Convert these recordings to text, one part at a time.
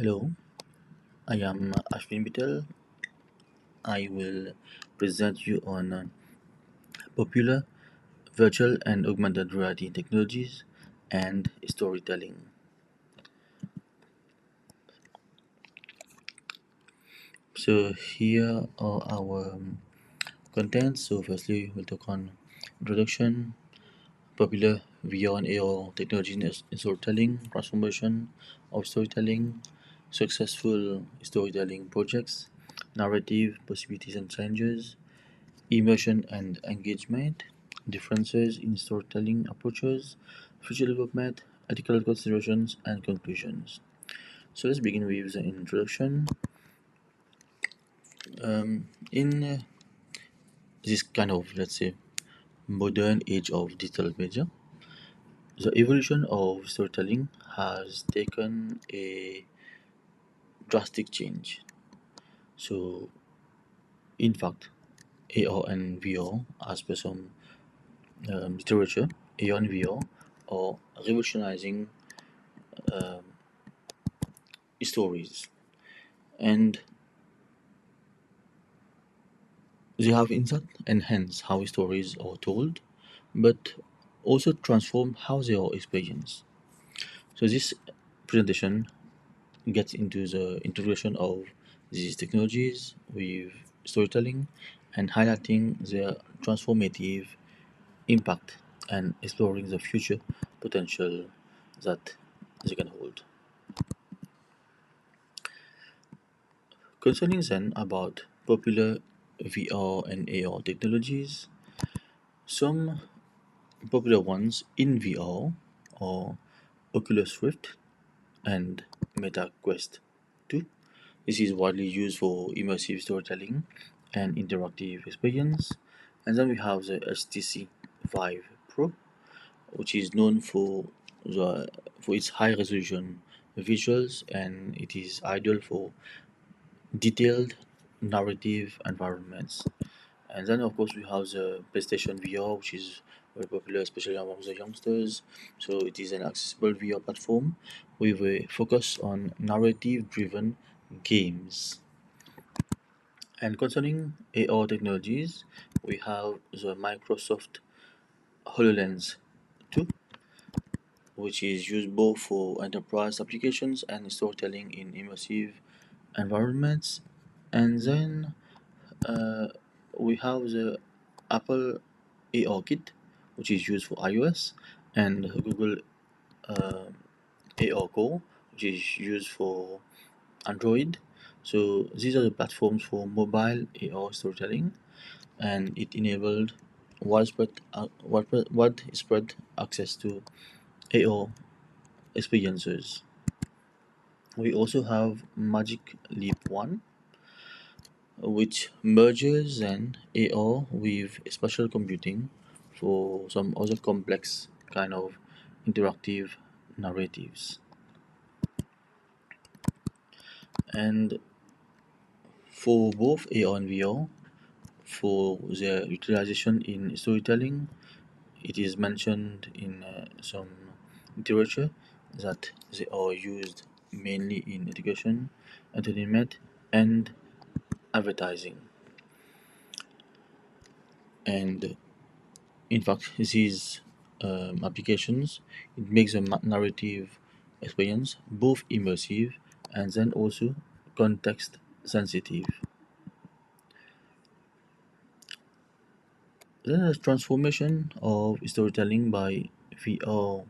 Hello, I am Ashvin Beetul. I will present you on popular virtual and augmented reality technologies and storytelling. So here are our contents. So firstly, we'll talk on introduction, popular VR and AR technology in storytelling, transformation of storytelling, successful storytelling projects, narrative possibilities and challenges, immersion and engagement, differences in storytelling approaches, future development, ethical considerations, and conclusions. So let's begin with the introduction. In this kind of, let's say, modern age of digital media, the evolution of storytelling has taken a drastic change. So, in fact, AR and VR, as per some literature, AR and VR are revolutionizing um, stories, and they have in that enhanced how stories are told, but also transform how they are experienced. So this presentation gets into the integration of these technologies with storytelling and highlighting their transformative impact and exploring the future potential that they can hold. Concerning then about popular VR and AR technologies, some popular ones in VR are Oculus Rift and Meta Quest 2. This is widely used for immersive storytelling and interactive experience. And then we have the HTC Vive Pro, which is known the for its high resolution visuals, and it is ideal for detailed narrative environments. And then, of course, we have the PlayStation VR, which is very popular, especially among the youngsters. So, it is an accessible VR platform with a focus on narrative driven games. And concerning AR technologies, we have the Microsoft HoloLens 2, which is used both for enterprise applications and storytelling in immersive environments. And then uh, we have the Apple AR Kit, which is used for iOS, and Google uh, AR Core, which is used for Android. So these are the platforms for mobile AR storytelling, and it enabled widespread access to AR experiences. We also have Magic Leap One, which merges an AR with spatial computing for some other complex kind of interactive narratives. And for both AR and VR, for their utilization in storytelling, it is mentioned in some literature that they are used mainly in education, entertainment, and advertising. And in fact, these applications, it makes the narrative experience both immersive and then also context sensitive. Then the transformation of storytelling by VR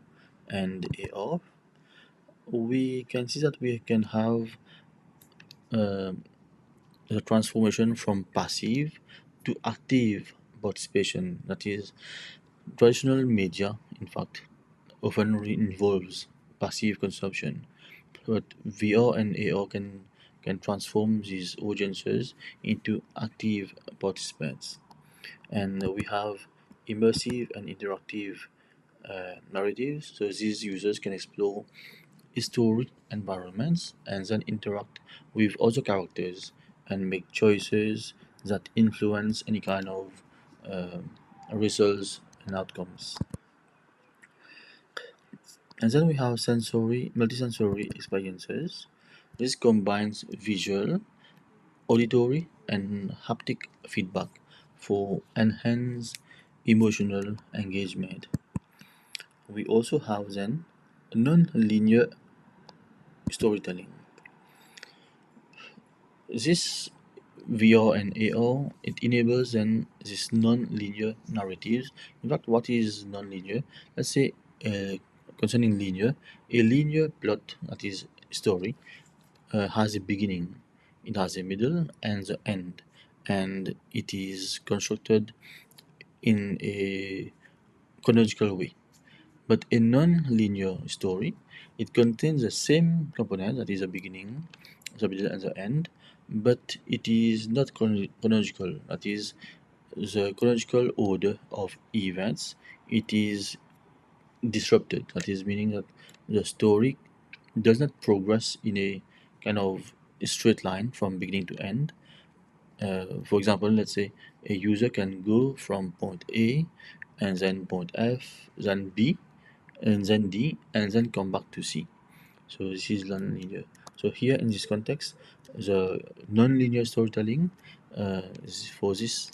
and AR, we can see that we can have um the transformation from passive to active participation. That is, traditional media, in fact, often involves passive consumption, but VR and AR can transform these audiences into active participants. And we have immersive and interactive narratives. So these users can explore historic environments and then interact with other characters and make choices that influence any kind of um results and outcomes. And then we have multisensory experiences. This combines visual, auditory, and haptic feedback for enhanced emotional engagement. We also have then non-linear storytelling. This VR and AR, it enables then this non-linear narratives. In fact, what is non-linear? Let's say uh, concerning linear, a linear plot, that is story, has a beginning, it has a middle and the end, and it is constructed in a chronological way. But a non-linear story, it contains the same component, that is the beginning, the middle, and the end, but it is not chronological. That is the chronological order of events. It is disrupted. That is meaning that the story does not progress in a kind of straight line from beginning to end. For example, let's say a user can go from point A and then point F, then B, and then D, and then come back to C. So this is non-linear. So here in this context, the non-linear storytelling for this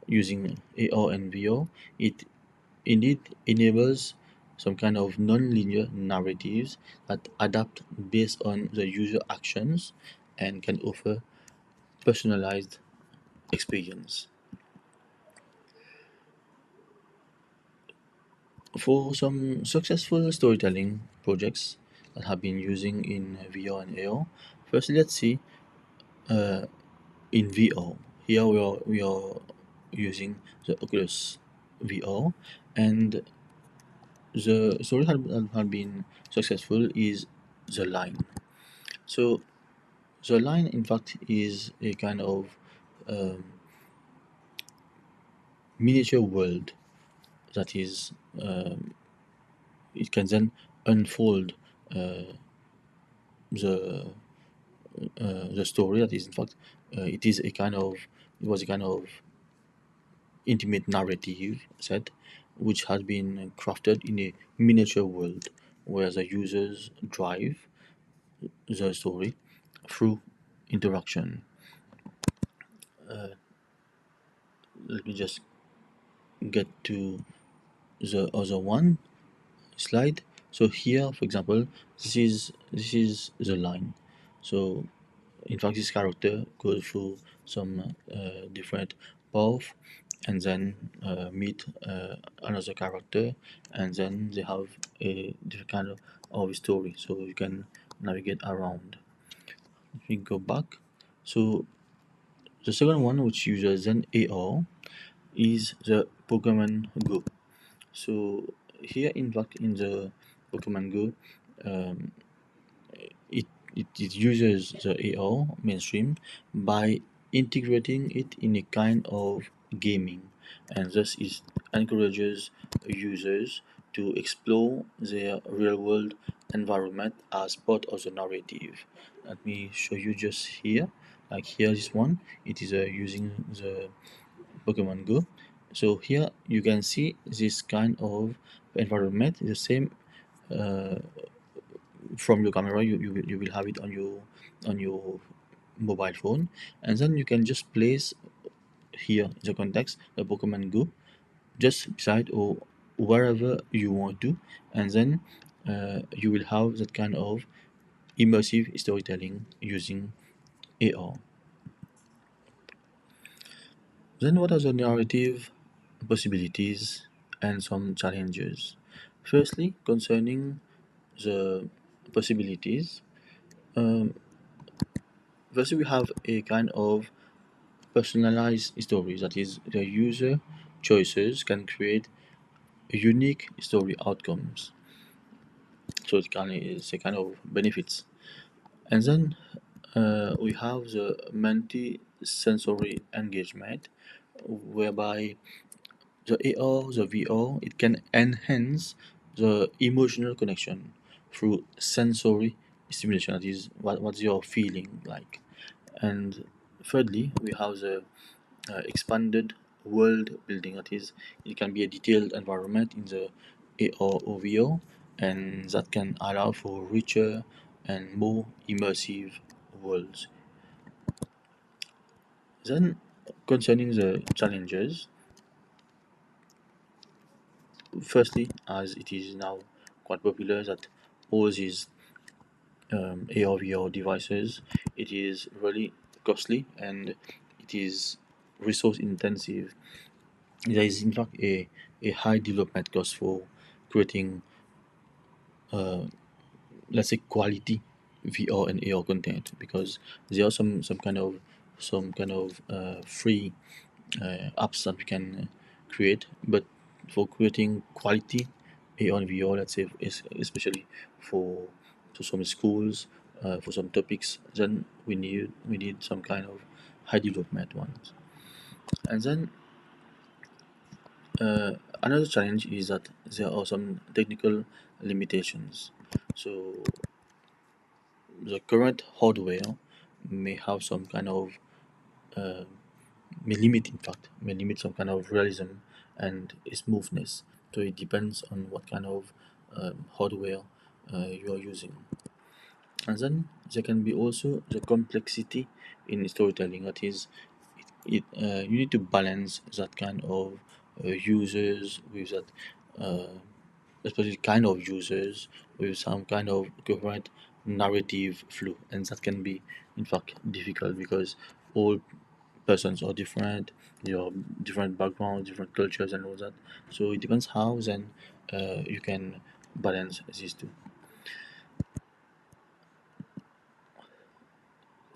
using AR and VR, it indeed enables some kind of non-linear narratives that adapt based on the user actions and can offer personalized experience. For some successful storytelling projects that have been using in VR and AR, firstly let's see uh, in VR. Here we are using the Oculus VR, and the story had been successful is the line. So the line, in fact, is a kind of um, miniature world that is it can then unfold uh, the the story. That is, in fact, it is a kind of it was a kind of intimate narrative set which has been crafted in a miniature world where the users drive the story through interaction. Let me just get to the other one slide. So here, for example, this is the line. So in fact, this character goes through some different path and then meet another character, and then they have a different kind of story. So you can navigate around. If we go back, so the second one, which uses an AR, is the Pokemon Go. So here, in fact, in the Pokemon Go, um, it, it uses the AR mainstream by integrating it in a kind of gaming, and thus it encourages users to explore their real world environment as part of the narrative. Let me show you just here. Like here, this one, it is using the Pokemon Go. So here you can see this kind of environment, the same uh, from your camera. You will have it on your mobile phone, and then you can just place here the context the Pokemon Go just beside or wherever you want to, and then you will have that kind of immersive storytelling using AR. Then what are the narrative possibilities and some challenges? Firstly, concerning the possibilities, um, firstly we have a kind of personalized stories, that is, the user choices can create unique story outcomes. So it's a kind of benefits. And then we have the multi-sensory engagement, whereby the AR, the VR, it can enhance the emotional connection through sensory stimulation. That is, what's your feeling like. And thirdly, we have the expanded world building. That is, it can be a detailed environment in the AR or VR, and that can allow for richer and more immersive worlds. Then, concerning the challenges, firstly, as it is now quite popular that all these AR VR devices, it is really costly and it is resource intensive. There is in fact a high development cost for creating uh, let's say quality VR and AR content, because there are some kind of free apps that we can create, but for creating quality AR and VR, let's say especially for to some schools, for some topics, then we need some kind of high development ones. And then another challenge is that there are some technical limitations. So the current hardware may have some kind of uh, may limit, in fact, may limit some kind of realism and smoothness. So it depends on what kind of hardware you are using. And then there can be also the complexity in storytelling. That is, you need to balance that kind of users with that, uh, especially kind of users with some kind of coherent narrative flow, and that can be in fact difficult because all persons are different, your different backgrounds, different cultures, and all that. So it depends how then you can balance these two.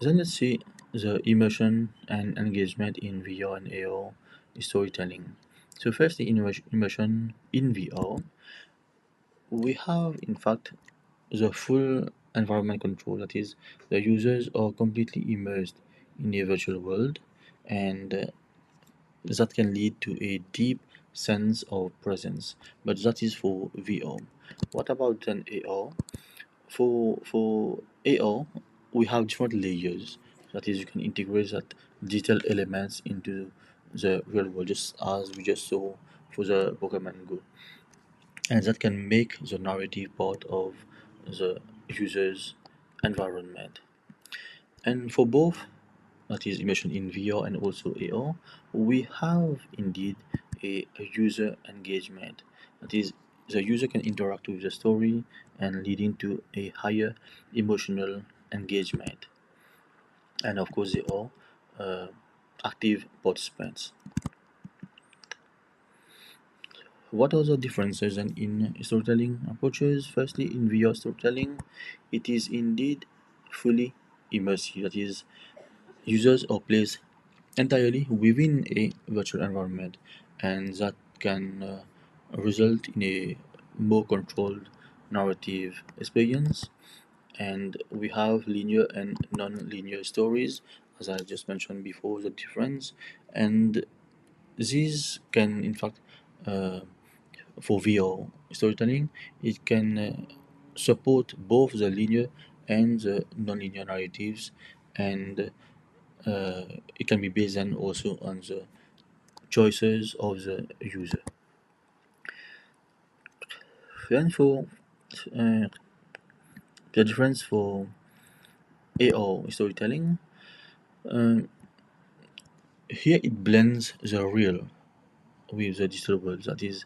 Then let's see the immersion and engagement in VR and AR storytelling. So first, the immersion in VR, we have in fact the full environment control. That is, the users are completely immersed in a virtual world, and that can lead to a deep sense of presence. But that is for VR. What about then AR? For AR, we have different layers. That is, you can integrate that digital elements into the real world, just as we just saw for the Pokemon Go, and that can make the narrative part of the user's environment. And for both, that is immersion in VR and also AR, we have indeed a user engagement. That is, the user can interact with the story and leading to a higher emotional engagement. And of course, they are uh, active participants. What are the differences and in storytelling approaches? Firstly, in VR storytelling, it is indeed fully immersive. That is, users are placed entirely within a virtual environment, and that can result in a more controlled narrative experience. And we have linear and non-linear stories, as I just mentioned before, the difference. And these can, in fact, uh, for VR storytelling, it can support both the linear and the non-linear narratives, and uh, it can be based on also on the choices of the user. Then for uh, the difference for AR storytelling, um, here it blends the real with the digital world. That is,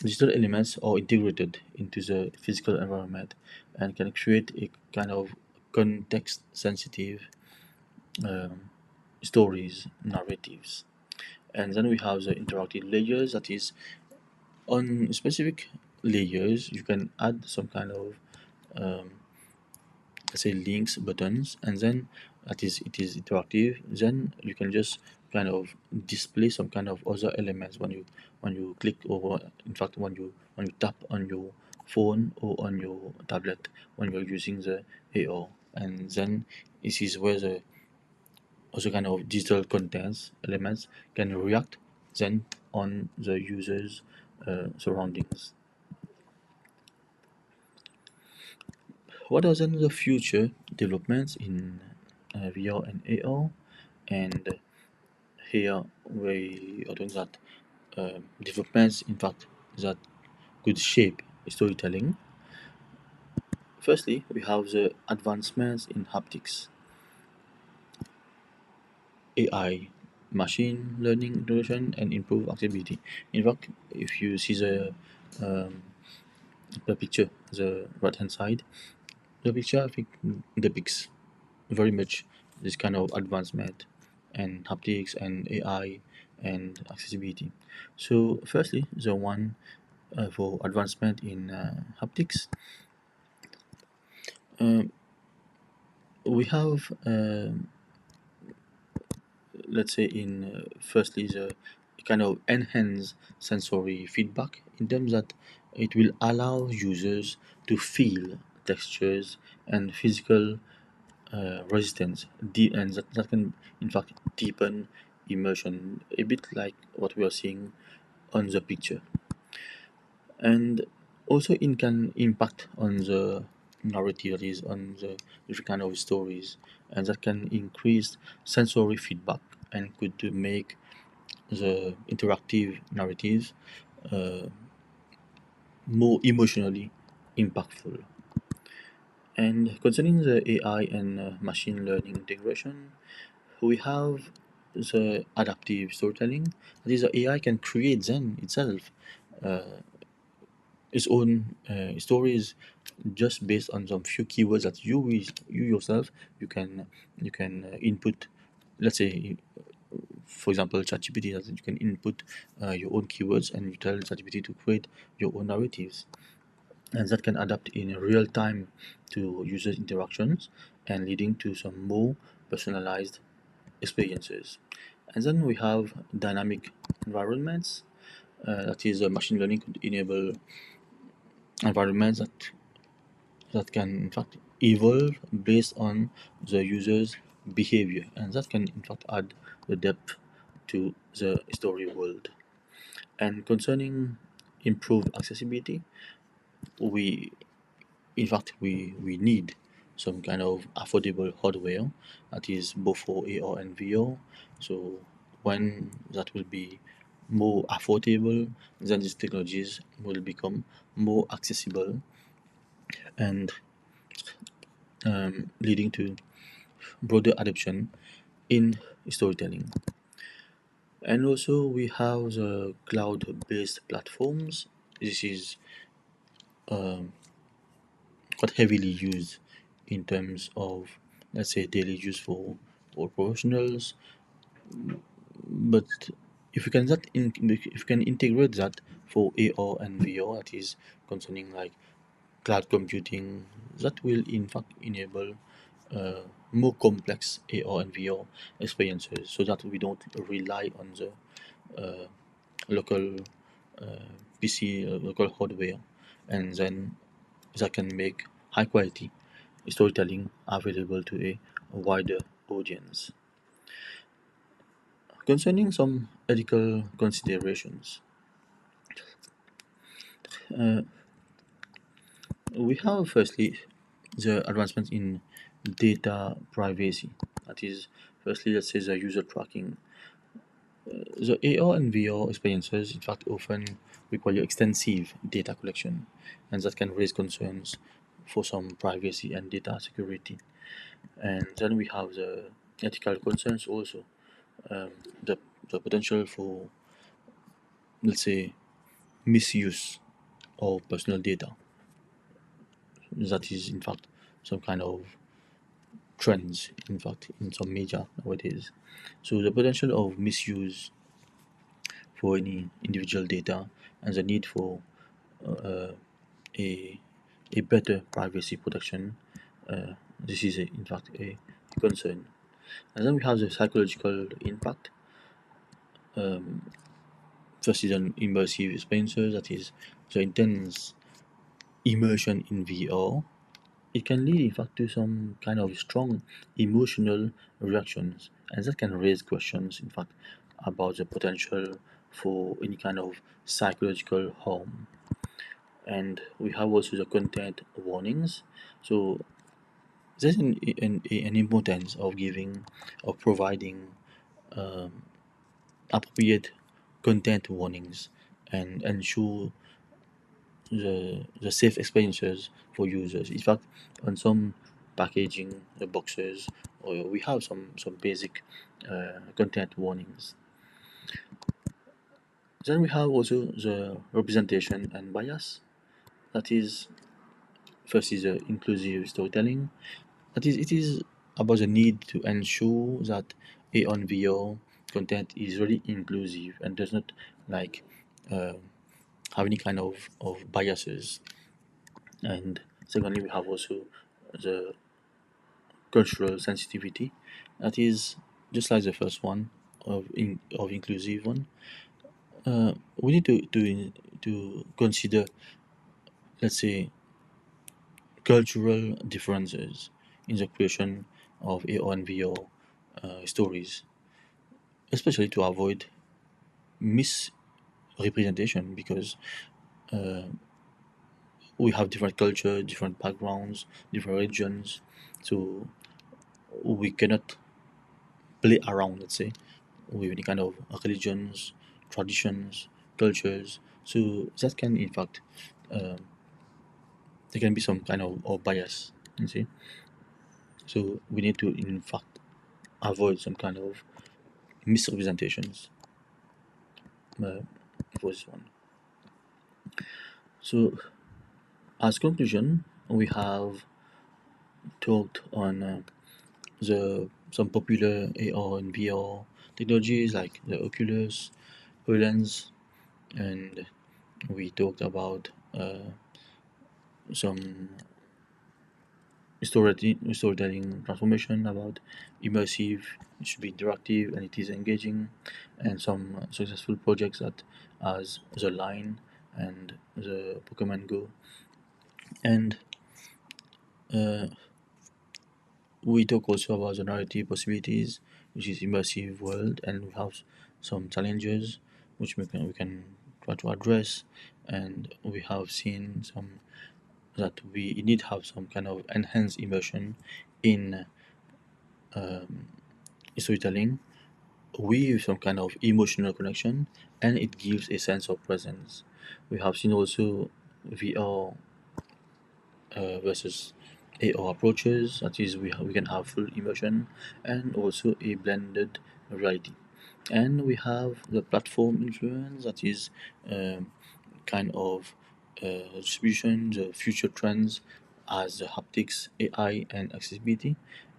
digital elements are integrated into the physical environment and can create a kind of context sensitive um, stories, narratives. And then we have the interactive layers. That is, on specific layers, you can add some kind of um, let's say links buttons, and then that is it is interactive. Then you can just kind of display some kind of other elements when you click, or in fact when you tap on your phone or on your tablet when you're using the AR. And then this is where the also kind of digital contents elements can react then on the user's surroundings. What are then the future developments in VR and AR? And here we are doing that developments, in fact, that could shape storytelling. Firstly, we have the advancements in haptics, AI, machine learning integration, and improved accessibility. In fact, if you see um, the picture, the right hand side, the picture I think depicts very much this kind of advancement and haptics and AI and accessibility. So, firstly, the one for advancement in haptics, um, we have let's say in firstly the kind of enhanced sensory feedback in terms that it will allow users to feel textures and physical resistance and that can in fact deepen immersion a bit like what we are seeing on the picture, and also it can impact on the narrative, that is on the different kind of stories, and that can increase sensory feedback and could make the interactive narratives uh, more emotionally impactful. And concerning the AI and machine learning integration, we have the adaptive storytelling. That is, the AI can create then itself its own stories just based on some few keywords that you yourself you can input. Let's say, for example, ChatGPT, that you can input your own keywords and you tell ChatGPT to create your own narratives, and that can adapt in real time to user interactions and leading to some more personalized experiences. And then we have dynamic environments. That is, machine learning could enable environments that can in fact evolve based on the user's behavior, and that can in fact add the depth to the story world. And concerning improved accessibility, we we need some kind of affordable hardware that is both for AR and VR. So when that will be more affordable, then these technologies will become more accessible and leading to broader adoption in storytelling. And also we have the cloud-based platforms. This is quite heavily used in terms of, let's say, daily use for professionals. But if you can if you can integrate that for AR and VR, that is concerning like cloud computing, that will in fact enable more complex AR and VR experiences, so that we don't rely on the local PC, local hardware, and then that can make high quality storytelling available to a wider audience. Concerning some ethical considerations, uh, we have firstly the advancements in data privacy. That is, firstly, let's say the user tracking. The AR and VR experiences, in fact, often require extensive data collection, and that can raise concerns for some privacy and data security. And then we have the ethical concerns also, um, the, the potential for, let's say, misuse of personal data. That is, in fact, some kind of trends, in fact, in some media nowadays. So the potential of misuse for any individual data and the need for uh, a, a better privacy protection, this is, in fact, a concern. And then we have the psychological impact. First is an immersive experiences, that is the intense immersion in VR. It can lead, in fact, to some kind of strong emotional reactions, and that can raise questions, in fact, about the potential for any kind of psychological harm. And we have also the content warnings. So there's an importance of giving, of providing appropriate content warnings and ensure the safe experiences for users. In fact, on some packaging boxes, we have some basic content warnings. Then we have also the representation and bias. That is, first is inclusive storytelling. That is, it is about the need to ensure that a on VO content is really inclusive and does not like uh, have any kind of biases. And secondly, we have also the cultural sensitivity. That is just like the first one of inclusive one. We need to consider, let's say, cultural differences in the creation of AO and VO stories, especially to avoid misrepresentation because uh, we have different culture, different backgrounds, different regions, so we cannot play around, let's say, with any kind of religions, traditions, cultures. So that can, in fact, um, there can be some kind of bias, you see. So we need to, in fact, avoid some kind of misrepresentations uh, for this one. So, as conclusion, we have talked on the some popular AR and VR technologies like the Oculus, HoloLens, and we talked about some storytelling transformation about immersive, it should be interactive and it is engaging, and some successful projects that as the Line and the Pokemon Go, and uh, we talk also about the narrative possibilities, which is immersive world, and we have some challenges which we can try to address, and we have seen some that we need have some kind of enhanced immersion in storytelling with some kind of emotional connection, and it gives a sense of presence. We have seen also VR versus AR approaches, that is, we can have full immersion and also a blended reality. And we have the platform influence, that is kind of distribution, the future trends as the haptics, AI, and accessibility.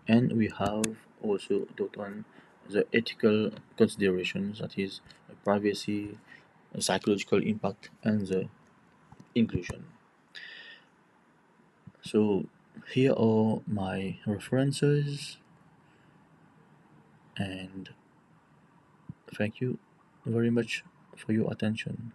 And we have also talked on the ethical considerations, that is privacy, psychological impact, and the inclusion. So here are my references, and thank you very much for your attention.